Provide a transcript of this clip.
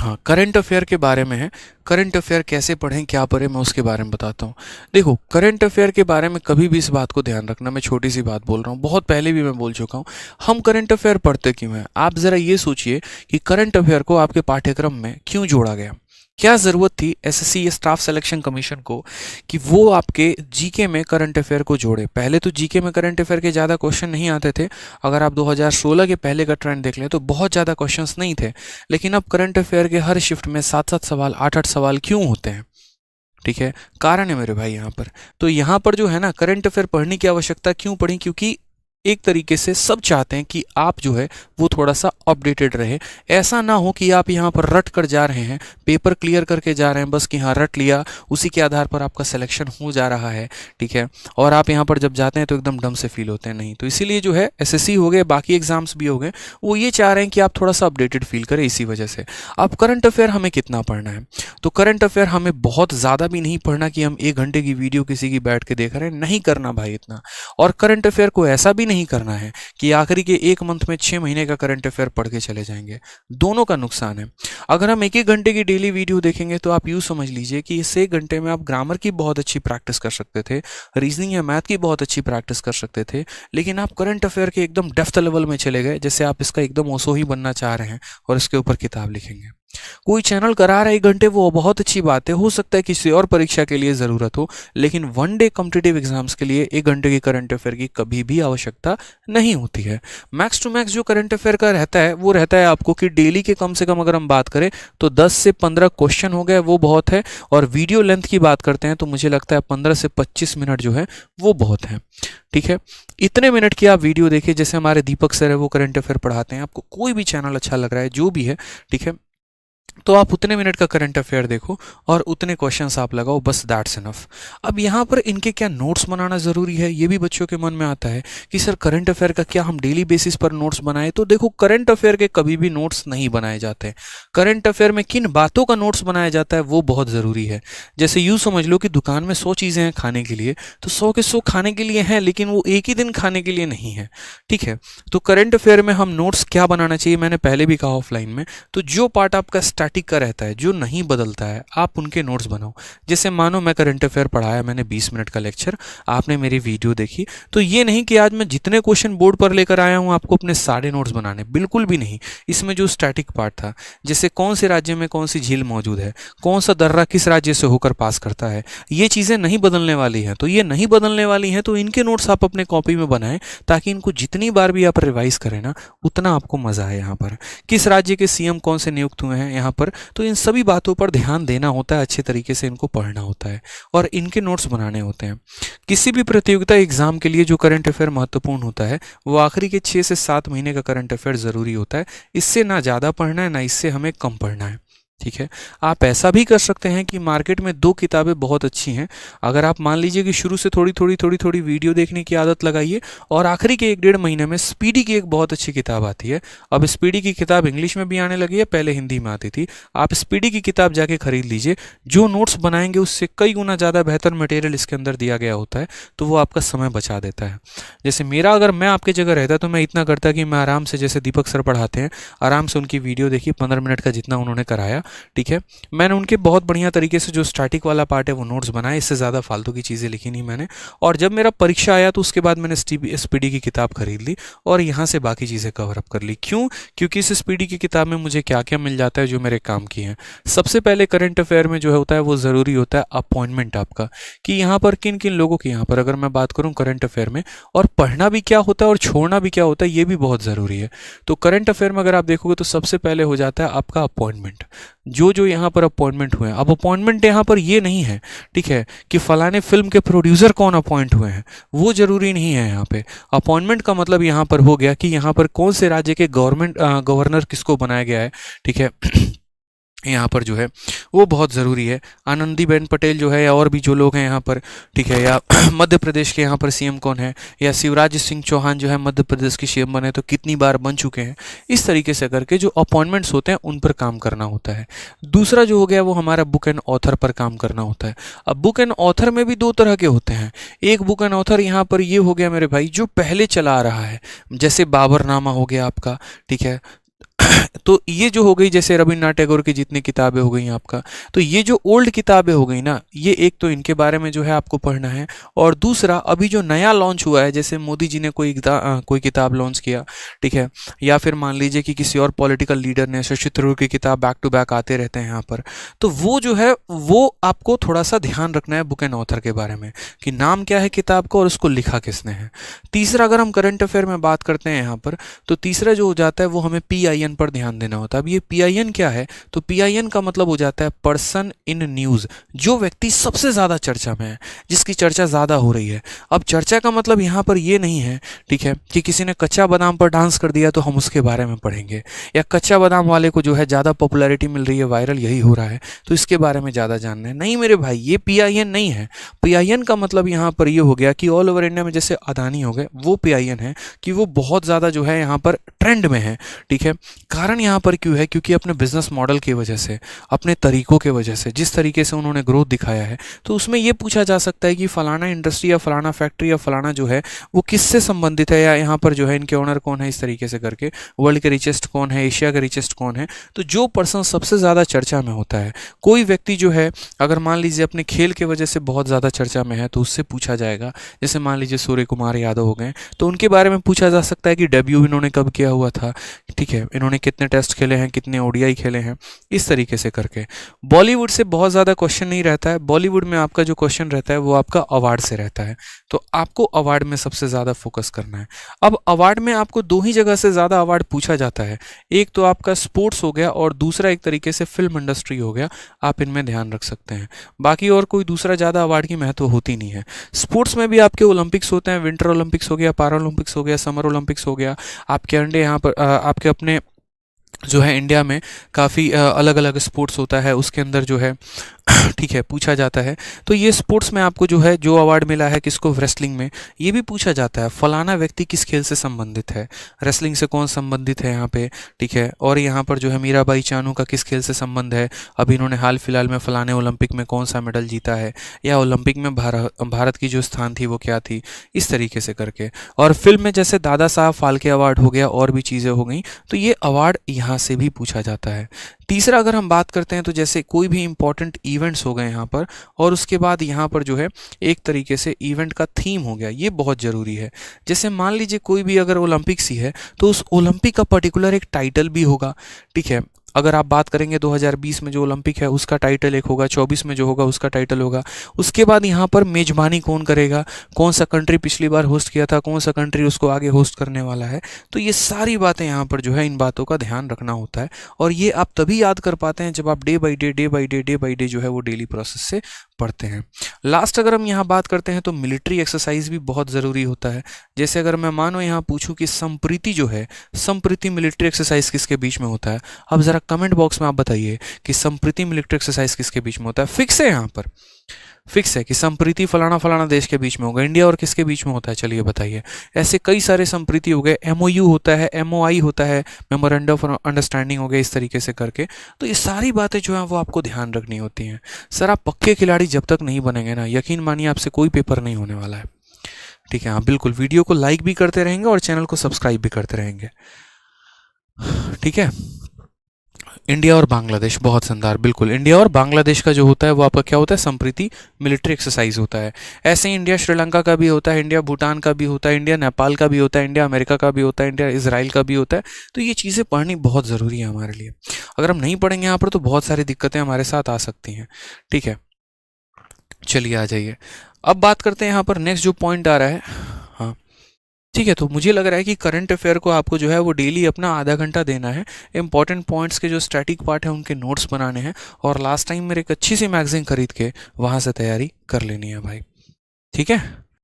हाँ, current affair के बारे में है। करंट अफेयर कैसे पढ़ें, क्या पढ़ें, मैं उसके बारे में बताता हूँ। देखो, करंट अफेयर के बारे में कभी भी इस बात को ध्यान रखना, मैं छोटी सी बात बोल रहा हूँ, बहुत पहले भी मैं बोल चुका हूँ। हम करंट अफेयर पढ़ते क्यों हैं? आप ज़रा ये सोचिए कि करंट अफेयर को आपके पाठ्यक्रम में क्यों जोड़ा गया? क्या ज़रूरत थी एसएससी या स्टाफ सिलेक्शन कमीशन को कि वो आपके जीके में करंट अफेयर को जोड़े? पहले तो जीके में करंट अफेयर के ज़्यादा क्वेश्चन नहीं आते थे। अगर आप 2016 के पहले का ट्रेंड देख लें तो बहुत ज़्यादा क्वेश्चंस नहीं थे। लेकिन अब करंट अफेयर के हर शिफ्ट में 7-7 सवाल, 8-8 सवाल क्यों होते हैं? ठीक है, कारण है मेरे भाई यहाँ पर। तो यहाँ पर जो है ना, करंट अफेयर पढ़ने की आवश्यकता क्यों पड़ी? क्योंकि एक तरीके से सब चाहते हैं कि आप जो है वो थोड़ा सा अपडेटेड रहे। ऐसा ना हो कि आप यहाँ पर रट कर जा रहे हैं, पेपर क्लियर करके जा रहे हैं बस कि हाँ रट लिया, उसी के आधार पर आपका सिलेक्शन हो जा रहा है। ठीक है, और आप यहाँ पर जब जाते हैं तो एकदम डम से फील होते हैं। नहीं, तो इसीलिए जो है एसएससी हो गए, बाकी एग्जाम्स भी हो गए, वो ये चाह रहे हैं कि आप थोड़ा सा अपडेटेड फील करें। इसी वजह से अब करंट अफेयर हमें कितना पढ़ना है? तो करंट अफेयर हमें बहुत ज़्यादा भी नहीं पढ़ना कि हम 1 घंटे की वीडियो किसी की बैठ के देख रहे हैं, नहीं करना भाई इतना। और करंट अफेयर को ऐसा भी नहीं करना है कि आखिरी के 1 मंथ में 6 महीने का करंट अफेयर पढ़ के चले जाएंगे। दोनों का नुकसान है। अगर हम 1-1 घंटे की डेली वीडियो देखेंगे तो आप यूँ समझ लीजिए कि इस 1 घंटे में आप ग्रामर की बहुत अच्छी प्रैक्टिस कर सकते थे, रीजनिंग या मैथ की बहुत अच्छी प्रैक्टिस कर सकते थे, लेकिन आप करंट अफेयर के एकदम डेप्थ लेवल में चले गए, जैसे आप इसका एकदम ओसो ही बनना चाह रहे हैं और इसके ऊपर किताब लिखेंगे। कोई चैनल करा रहा है 1 घंटे, वो बहुत अच्छी बात है, हो सकता है किसी और परीक्षा के लिए ज़रूरत हो, लेकिन वन डे कॉम्पिटिटिव एग्जाम्स के लिए 1 घंटे की करंट अफेयर की कभी भी आवश्यकता नहीं होती है। मैक्स टू मैक्स जो करंट अफेयर का रहता है वो रहता है आपको कि डेली के कम से कम अगर हम बात करें तो 10 से 15 क्वेश्चन हो गए, वो बहुत है। और वीडियो लेंथ की बात करते हैं तो मुझे लगता है 15 से 25 मिनट जो है वो बहुत है। ठीक है, इतने मिनट की आप वीडियो देखिए, जैसे हमारे दीपक सर है वो करंट अफेयर पढ़ाते हैं, आपको कोई भी चैनल अच्छा लग रहा है जो भी है, ठीक है, तो आप उतने मिनट का करंट अफेयर देखो और उतने क्वेश्चंस आप लगाओ, बस दैट्स इनफ। अब यहाँ पर इनके क्या नोट्स बनाना ज़रूरी है, ये भी बच्चों के मन में आता है कि सर करंट अफेयर का क्या हम डेली बेसिस पर नोट्स बनाए? तो देखो, करंट अफेयर के कभी भी नोट्स नहीं बनाए जाते। करंट अफेयर में किन बातों का नोट्स बनाया जाता है वो बहुत ज़रूरी है। जैसे यूँ समझ लो कि दुकान में 100 चीज़ें हैं खाने के लिए, तो 100 के 100 खाने के लिए हैं, लेकिन वो एक ही दिन खाने के लिए नहीं है। ठीक है, तो करंट अफेयर में हम नोट्स क्या बनाना चाहिए, मैंने पहले भी कहा ऑफलाइन में, तो जो पार्ट आपका स्टैटिक का रहता है, जो नहीं बदलता है, आप उनके नोट्स बनाओ। जैसे मानो मैं करंट अफेयर पढ़ाया, मैंने 20 मिनट का लेक्चर, आपने मेरी वीडियो देखी, तो ये नहीं कि आज मैं जितने क्वेश्चन बोर्ड पर लेकर आया हूं आपको अपने सारे नोट्स बनाने, बिल्कुल भी नहीं। इसमें जो स्टैटिक पार्ट था, जैसे कौन से राज्य में कौन सी झील मौजूद है, कौन सा दर्रा किस राज्य से होकर पास करता है, ये चीज़ें नहीं बदलने वाली हैं। तो ये नहीं बदलने वाली हैं तो इनके नोट्स आप अपने कॉपी में बनाएं, ताकि इनको जितनी बार भी आप रिवाइज करें ना, उतना आपको मजा आए। यहाँ पर किस राज्य के सीएम कौन से नियुक्त हुए हैं यहाँ पर, तो इन सभी बातों पर ध्यान देना होता है, अच्छे तरीके से इनको पढ़ना होता है और इनके नोट्स बनाने होते हैं। किसी भी प्रतियोगिता एग्जाम के लिए जो करंट अफेयर महत्वपूर्ण होता है वो आखिरी के 6 से 7 महीने का करंट अफेयर ज़रूरी होता है। इससे ना ज़्यादा पढ़ना है, ना इससे हमें कम पढ़ना है। ठीक है, आप ऐसा भी कर सकते हैं कि मार्केट में 2 किताबें बहुत अच्छी हैं। अगर आप मान लीजिए कि शुरू से थोड़ी वीडियो देखने की आदत लगाइए और आखिरी के 1-1.5 महीने में स्पीडी की एक बहुत अच्छी किताब आती है। अब स्पीडी की किताब इंग्लिश में भी आने लगी है, पहले हिंदी में आती थी। आप स्पीडी की किताब जाके खरीद लीजिए, जो नोट्स बनाएंगे उससे कई गुना ज़्यादा बेहतर मटेरियल इसके अंदर दिया गया होता है, तो वो आपका समय बचा देता है। जैसे मेरा, अगर मैं आपकी जगह रहता तो मैं इतना करता कि मैं आराम से, जैसे दीपक सर पढ़ाते हैं, आराम से उनकी वीडियो देखी 15 मिनट का जितना उन्होंने कराया। ठीक है, मैंने उनके बहुत बढ़िया तरीके से जो स्टैटिक वाला पार्ट है वो नोट्स बनाए, इससे ज़्यादा फालतू की चीज़ें लिखी नहीं मैंने। और जब मेरा परीक्षा आया तो उसके बाद मैंने स्पीडी की किताब खरीद ली और यहाँ से बाकी चीज़ें कवर अप कर ली। क्यों? क्योंकि इस स्पीडी की किताब में मुझे क्या क्या मिल जाता है जो मेरे काम की है। सबसे पहले करंट अफेयर में जो होता है वो ज़रूरी होता है अपॉइंटमेंट आपका, कि यहाँ पर किन किन लोगों की, यहाँ पर अगर मैं बात करूँ करंट अफेयर में, और पढ़ना भी क्या होता है और छोड़ना भी क्या होता है, ये भी बहुत ज़रूरी है। तो करंट अफेयर में अगर आप देखोगे तो सबसे पहले हो जाता है आपका अपॉइंटमेंट, जो यहाँ पर अपॉइंटमेंट हुए हैं। अब अपॉइंटमेंट यहाँ पर ये नहीं है, ठीक है, कि फलाने फिल्म के प्रोड्यूसर कौन अपॉइंट हुए हैं, वो जरूरी नहीं है। यहाँ पे अपॉइंटमेंट का मतलब यहाँ पर हो गया कि यहाँ पर कौन से राज्य के गवर्नर किसको बनाया गया है। ठीक है, यहाँ पर जो है वो बहुत ज़रूरी है। आनंदीबेन पटेल जो है, या और भी जो लोग हैं यहाँ पर, ठीक है, या मध्य प्रदेश के यहाँ पर सीएम कौन है, या शिवराज सिंह चौहान जो है मध्य प्रदेश के सीएम बने तो कितनी बार बन चुके हैं। इस तरीके से करके जो अपॉइंटमेंट्स होते हैं उन पर काम करना होता है। दूसरा जो हो गया वो हमारा बुक एंड ऑथर पर काम करना होता है। अब बुक एंड ऑथर में भी 2 तरह के होते हैं। एक बुक एंड ऑथर यहाँ पर ये हो गया मेरे भाई जो पहले चला आ रहा है, जैसे बाबरनामा हो गया आपका, ठीक है, तो ये जो हो गई जैसे रविन्द्रनाथ टैगोर की जितनी किताबें हो गई आपका, तो ये जो ओल्ड किताबें हो गई ना, ये एक तो इनके बारे में जो है आपको पढ़ना है, और दूसरा अभी जो नया लॉन्च हुआ है, जैसे मोदी जी ने कोई किताब लॉन्च किया, ठीक है, या फिर मान लीजिए कि किसी और पॉलिटिकल लीडर ने, शशि थरूर की किताब बैक टू बैक आते रहते हैं यहाँ पर, तो वो जो है वो आपको थोड़ा सा ध्यान रखना है बुक एंड ऑथर के बारे में, कि नाम क्या है किताब का और उसको लिखा किसने है। तीसरा, अगर हम करंट अफेयर में बात करते हैं यहाँ पर, तो तीसरा जो हो जाता है वो हमें PIN पर ध्यान देना होता है। अब ये PIN क्या है, तो PIN का मतलब हो जाता है पर्सन इन न्यूज़, जो व्यक्ति सबसे ज़्यादा चर्चा में है, जिसकी चर्चा ज़्यादा हो रही है। अब चर्चा का मतलब यहाँ पर ये नहीं है, ठीक है, कि किसी ने कच्चा बादाम पर डांस कर दिया तो हम उसके बारे में पढ़ेंगे, या कच्चा बादाम वाले को जो है ज़्यादा पॉपुलैरिटी मिल रही है, वायरल यही हो रहा है, तो इसके बारे में ज़्यादा जानना है। नहीं मेरे भाई, ये PIN नहीं है। PIN का मतलब यहाँ पर ये हो गया कि ऑल ओवर इंडिया में जैसे अदानी हो गए, वो PIN है कि वो बहुत ज़्यादा जो है यहाँ पर ट्रेंड में है, ठीक है। कारण यहाँ पर क्यों है, क्योंकि अपने बिजनेस मॉडल की वजह से, अपने तरीकों के वजह से, जिस तरीके से उन्होंने ग्रोथ दिखाया है, तो उसमें ये पूछा जा सकता है कि फलाना इंडस्ट्री या फलाना फैक्ट्री या फलाना जो है वो किससे संबंधित है, या यहाँ पर जो है इनके ओनर कौन है, इस तरीके से करके वर्ल्ड के रिचेस्ट कौन है, एशिया के रिचेस्ट कौन है। तो जो पर्सन सबसे ज़्यादा चर्चा में होता है, कोई व्यक्ति जो है अगर मान लीजिए अपने खेल के वजह से बहुत ज़्यादा चर्चा में है, तो उससे पूछा जाएगा। जैसे मान लीजिए सूर्य कुमार यादव हो गए, तो उनके बारे में पूछा जा सकता है कि डेब्यू इन्होंने कब किया हुआ था, ठीक है, इन्होंने कितने टेस्ट खेले हैं, कितने ODI खेले हैं, इस तरीके से करके। बॉलीवुड से बहुत ज़्यादा क्वेश्चन नहीं रहता है, बॉलीवुड में आपका जो क्वेश्चन रहता है वो आपका अवार्ड से रहता है, तो आपको अवार्ड में सबसे ज़्यादा फोकस करना है। अब अवार्ड में आपको दो ही जगह से ज़्यादा अवार्ड पूछा जाता है, एक तो आपका स्पोर्ट्स हो गया और दूसरा एक तरीके से फिल्म इंडस्ट्री हो गया, आप इनमें ध्यान रख सकते हैं। बाकी और कोई दूसरा ज़्यादा अवार्ड की महत्व होती नहीं है। स्पोर्ट्स में भी आपके ओलंपिक्स होते हैं, विंटर ओलंपिक्स हो गया, पैरा ओलंपिक्स हो गया, समर ओलंपिक्स हो गया, आपके अंडे यहाँ पर आपके अपने जो है इंडिया में काफ़ी अलग अलग स्पोर्ट्स होता है, उसके अंदर जो है ठीक है पूछा जाता है। तो ये स्पोर्ट्स में आपको जो है जो अवार्ड मिला है किसको, रेसलिंग में, ये भी पूछा जाता है फलाना व्यक्ति किस खेल से संबंधित है, रेसलिंग से कौन संबंधित है यहाँ पे, ठीक है। और यहाँ पर जो है मीराबाई चानू का किस खेल से संबंध है, अभी इन्होंने हाल फिलहाल में फलाने ओलंपिक में कौन सा मेडल जीता है, या ओलंपिक में भारत की जो स्थान थी वो क्या थी, इस तरीके से करके। और फिल्म में जैसे दादा साहब फाल्के अवार्ड हो गया, और भी चीज़ें हो गई, तो ये अवार्ड यहाँ से भी पूछा जाता है। तीसरा अगर हम बात करते हैं तो जैसे कोई भी इंपॉर्टेंट इवेंट्स हो गए यहाँ पर, और उसके बाद यहाँ पर जो है एक तरीके से इवेंट का थीम हो गया, ये बहुत ज़रूरी है। जैसे मान लीजिए कोई भी अगर ओलंपिक्स ही है तो उस ओलंपिक का पर्टिकुलर एक टाइटल भी होगा, ठीक है। अगर आप बात करेंगे 2020 में जो ओलंपिक है उसका टाइटल एक होगा, 24 में जो होगा उसका टाइटल होगा। उसके बाद यहाँ पर मेजबानी कौन करेगा, कौन सा कंट्री पिछली बार होस्ट किया था, कौन सा कंट्री उसको आगे होस्ट करने वाला है, तो ये सारी बातें यहाँ पर जो है इन बातों का ध्यान रखना होता है। और ये आप तभी याद कर पाते हैं जब आप डे बाई डे जो है वो डेली प्रोसेस से पढ़ते हैं। लास्ट अगर हम यहाँ बात करते हैं तो मिलिट्री एक्सरसाइज भी बहुत ज़रूरी होता है। जैसे अगर मैं मानो यहाँ पूछूं कि संप्रीति जो है, संप्रीति मिलिट्री एक्सरसाइज किसके बीच में होता है, अब ज़रा कमेंट बॉक्स में आप बताइए कि संप्रीति मिलिट्री एक्सरसाइज किसके बीच में होता है। फिक्स है, यहाँ पर फिक्स है कि संप्रीति फलाना फलाना देश के बीच में होगा, इंडिया और किसके बीच में होता है, चलिए बताइए। ऐसे कई सारे संप्रीति हो गए, MOU होता है, MOI होता है, मेमोरेंडम ऑफ अंडरस्टैंडिंग हो गया, इस तरीके से करके। तो ये सारी बातें जो हैं वो आपको ध्यान रखनी होती हैं। सर आप पक्के खिलाड़ी जब तक नहीं बनेंगे ना, यकीन मानिए आपसे कोई पेपर नहीं होने वाला है, ठीक है। हाँ बिल्कुल, वीडियो को लाइक भी करते रहेंगे और चैनल को सब्सक्राइब भी करते रहेंगे, ठीक है। इंडिया और बांग्लादेश, बहुत शानदार, बिल्कुल। इंडिया और बांग्लादेश का जो होता है वो आपका क्या होता है, संप्रीति मिलिट्री एक्सरसाइज होता है। ऐसे ही इंडिया श्रीलंका का भी होता है, इंडिया भूटान का भी होता है, इंडिया नेपाल का भी होता है, इंडिया अमेरिका का भी होता है, इंडिया इजराइल का भी होता है। तो ये चीज़ें पढ़नी बहुत ज़रूरी है हमारे लिए। अगर हम नहीं पढ़ेंगे यहाँ पर तो बहुत सारी दिक्कतें हमारे साथ आ सकती हैं, ठीक है। चलिए आ जाइए, अब बात करते हैं यहाँ पर नेक्स्ट जो पॉइंट आ रहा है। हाँ ठीक है, तो मुझे लग रहा है कि करंट अफेयर को आपको जो है वो डेली अपना आधा घंटा देना है। इंपॉर्टेंट पॉइंट्स के जो स्टैटिक पार्ट है उनके नोट्स बनाने हैं, और लास्ट टाइम मेरे एक अच्छी सी मैगजीन खरीद के वहाँ से तैयारी कर लेनी है भाई, ठीक है।